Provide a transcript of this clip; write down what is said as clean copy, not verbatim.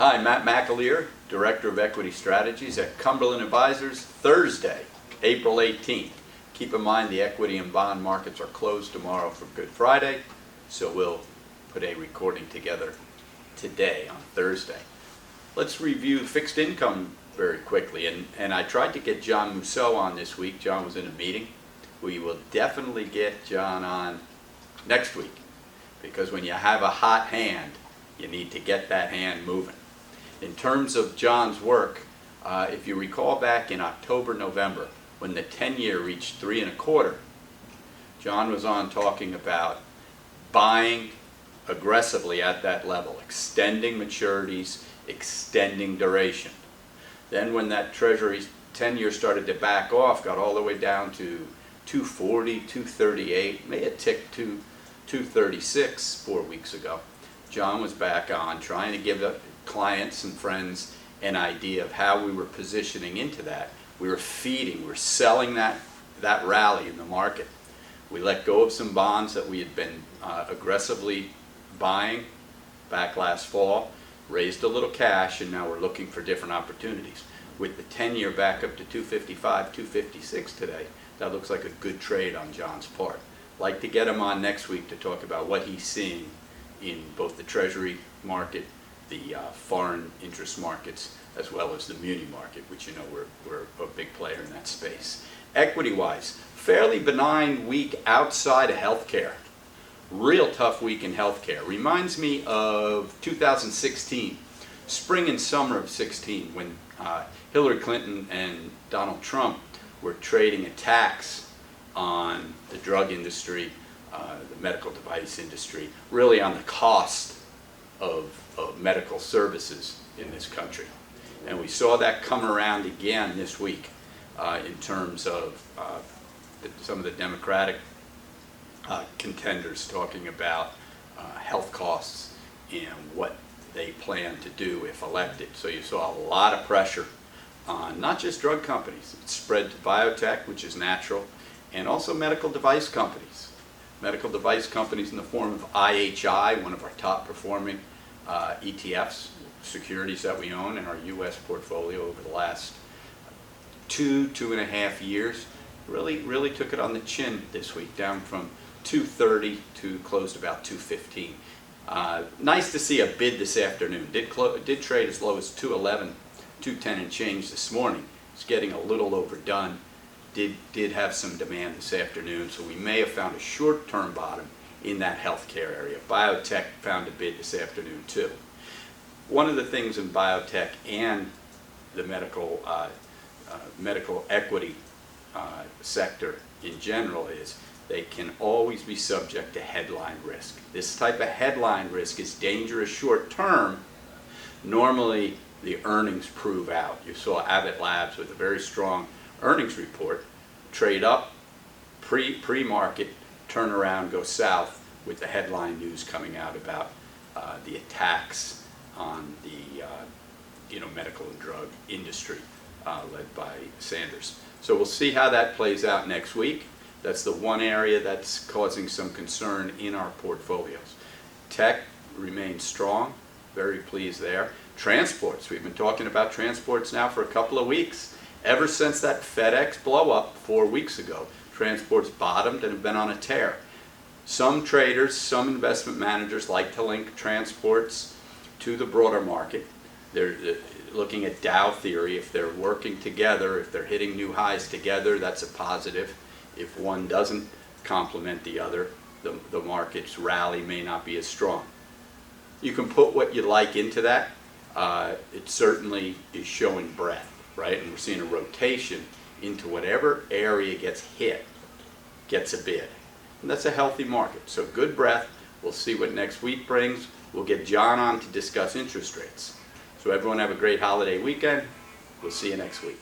Hi, Matt McAleer, Director of Equity Strategies at Cumberland Advisors, Thursday, April 18th. Keep in mind the equity and bond markets are closed tomorrow for Good Friday, so we'll put a recording together today on Thursday. Let's review fixed income very quickly, and I tried to get John Mousseau on this week. John was in a meeting. We will definitely get John on next week, because when you have a hot hand, you need to get that hand moving. In terms of John's work, if you recall back in October, November, when the 10-year reached 3.25, John was on talking about buying aggressively at that level, extending maturities, extending duration. Then when that Treasury 10-year started to back off, got all the way down to 240, 238, may have ticked to 236 4 weeks ago. John was back on trying to give the clients and friends an idea of how we were positioning into that. We were feeding, we were selling that rally in the market. We let go of some bonds that we had been aggressively buying back last fall, raised a little cash, and now we're looking for different opportunities. With the 10-year back up to 255, 256 today, that looks like a good trade on John's part. Like to get him on next week to talk about what he's seeing in both the Treasury market, the foreign interest markets, as well as the Muni market, which you know we're a big player in that space. Equity-wise, fairly benign week outside of healthcare. Real tough week in healthcare. Reminds me of 2016, spring and summer of 16, when Hillary Clinton and Donald Trump were trading attacks on the drug industry, the medical device industry, really on the cost of medical services in this country. And we saw that come around again this week in terms of some of the Democratic contenders talking about health costs and what they plan to do if elected. So you saw a lot of pressure on not just drug companies. It spread to biotech, which is natural, and also medical device companies. Medical device companies in the form of IHI, one of our top performing ETFs, securities that we own in our U.S. portfolio over the last 2.5 years, really took it on the chin this week, down from 230 to closed about 215. Nice to see a bid this afternoon. Did trade as low as 211, 210 and change this morning. It's getting a little overdone. Did have some demand this afternoon, so we may have found a short-term bottom in that healthcare area. Biotech found a bid this afternoon too. One of the things in biotech and the medical equity sector in general is they can always be subject to headline risk. This type of headline risk is dangerous short term. Normally the earnings prove out. You saw Abbott Labs with a very strong earnings report trade up pre-market, turn around, go south with the headline news coming out about the attacks on the medical and drug industry led by Sanders. So we'll see how that plays out next week. That's the one area that's causing some concern in our portfolios. Tech remains strong, very pleased there. Transports, we've been talking about transports now for a couple of weeks. Ever since that FedEx blow up 4 weeks ago, transports bottomed and have been on a tear. Some traders, some investment managers like to link transports to the broader market. They're looking at Dow theory. If they're working together, if they're hitting new highs together, that's a positive. If one doesn't complement the other, the market's rally may not be as strong. You can put what you like into that. It certainly is showing breadth, right? And we're seeing a rotation into whatever area gets hit, gets a bid. And that's a healthy market. So good breadth. We'll see what next week brings. We'll get John on to discuss interest rates. So everyone have a great holiday weekend. We'll see you next week.